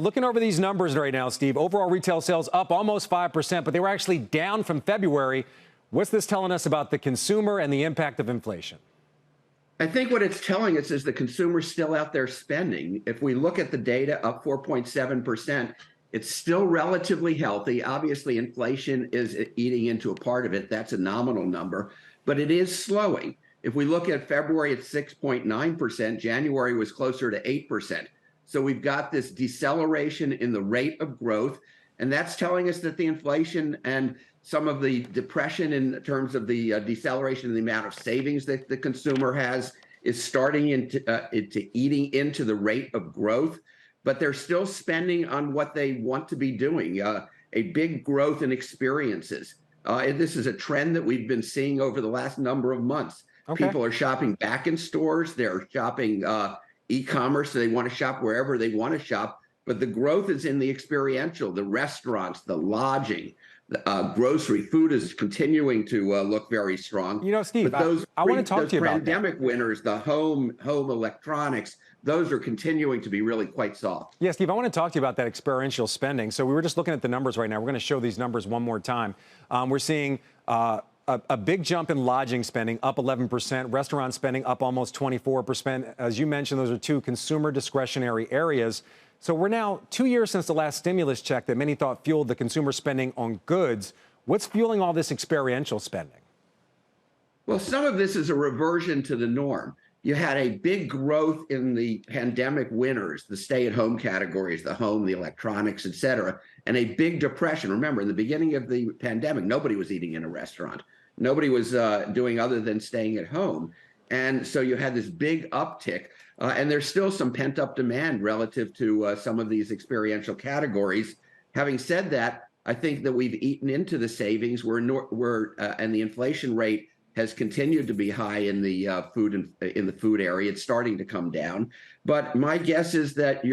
Looking over these numbers right now, Steve, overall retail sales up almost 5%, but they were actually down from February. What's this telling us about the consumer and the impact of inflation? I think what it's telling us is the consumer's still out there spending. If we look at the data, up 4.7%, it's still relatively healthy. Obviously, inflation is eating into a part of it. That's a nominal number, but it is slowing. If we look at February, it's 6.9%. January was closer to 8%. So we've got this deceleration in the rate of growth, and that's telling us that the inflation and some of the depression in terms of the deceleration in the amount of savings that the consumer has is starting into eating into the rate of growth, but they're still spending on what they want to be doing, a big growth in experiences. And this is a trend that we've been seeing over the last number of months. Okay. People are shopping back in stores. They're shopping e-commerce, so they want to shop wherever they want to shop. But the growth is in the experiential, the restaurants, the lodging, the grocery. Food is continuing to look very strong. You know, Steve, but those I want to talk to you about pandemic winners, the home electronics, those are continuing to be really quite soft. Yeah, Steve, I want to talk to you about that experiential spending. So we were just looking at the numbers right now. We're going to show these numbers one more time. We're seeing a big jump in lodging spending, up 11%, restaurant spending up almost 24%. As you mentioned, those are two consumer discretionary areas. So we're now 2 years since the last stimulus check that many thought fueled the consumer spending on goods. What's fueling all this experiential spending? Well, some of this is a reversion to the norm. You had a big growth in the pandemic winners, the stay-at-home categories, the home, the electronics, et cetera, and a big depression. Remember, in the beginning of the pandemic, nobody was eating in a restaurant. Nobody was doing other than staying at home. And so you had this big uptick, and there's still some pent-up demand relative to some of these experiential categories. Having said that, I think that we've eaten into the savings. And the inflation rate has continued to be high in the food area. It's starting to come down. But my guess is that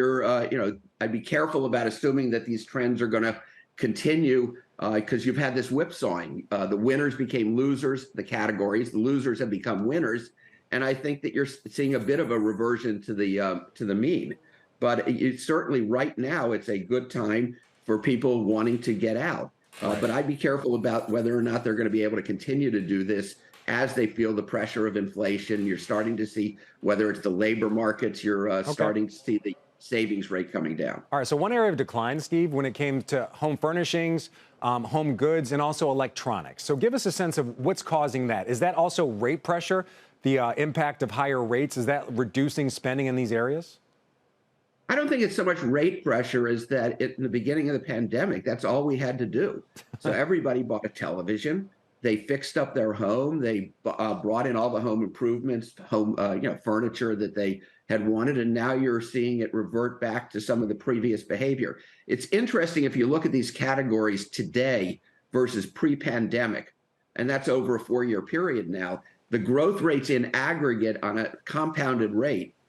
I'd be careful about assuming that these trends are going to continue because you've had this whipsawing. The winners became losers, the categories. The losers have become winners. And I think that you're seeing a bit of a reversion to the mean. But certainly right now, it's a good time for people wanting to get out. But I'd be careful about whether or not they're going to be able to continue to do this as they feel the pressure of inflation. You're starting to see, whether it's the labor markets, you're starting to see the savings rate coming down. All right, so one area of decline, Steve, when it came to home furnishings, home goods, and also electronics. So give us a sense of what's causing that. Is that also rate pressure, the impact of higher rates? Is that reducing spending in these areas? I don't think it's so much rate pressure as that in the beginning of the pandemic, that's all we had to do. So everybody bought a television. They fixed up their home. They brought in all the home improvements, furniture that they had wanted. And now you're seeing it revert back to some of the previous behavior. It's interesting if you look at these categories today versus pre-pandemic, and that's over a 4-year period now, the growth rates in aggregate on a compounded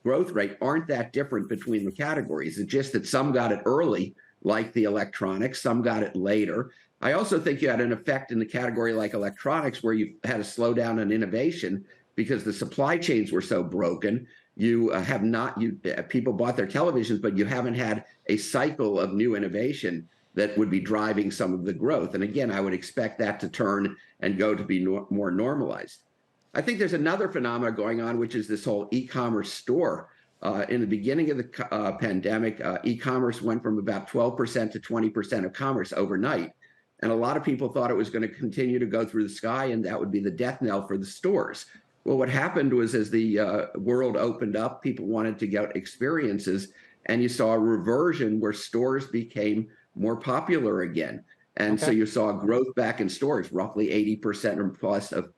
growth rate aren't that different between the categories. It's just that some got it early, like the electronics, some got it later. I also think you had an effect in the category like electronics where you had a slowdown in innovation because the supply chains were so broken. People bought their televisions, but you haven't had a cycle of new innovation that would be driving some of the growth. And again, I would expect that to turn and go to be more normalized. I think there's another phenomenon going on, which is this whole e-commerce store. In the beginning of the pandemic, e-commerce went from about 12% to 20% of commerce overnight. And a lot of people thought it was going to continue to go through the sky, and that would be the death knell for the stores. Well, what happened was as the world opened up, people wanted to get experiences, and you saw a reversion where stores became more popular again. And so you saw growth back in stores, roughly 80% or plus of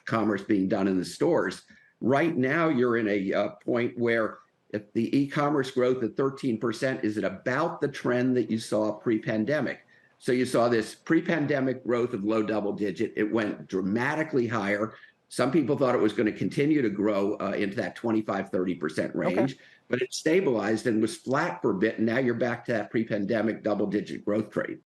commerce being done in the stores. Right now, you're in a point where if the e-commerce growth at 13% is at about the trend that you saw pre-pandemic. So you saw this pre-pandemic growth of low double digit. It went dramatically higher. Some people thought it was going to continue to grow into that 25, 30% range, but it stabilized and was flat for a bit. And now you're back to that pre-pandemic double digit growth rate.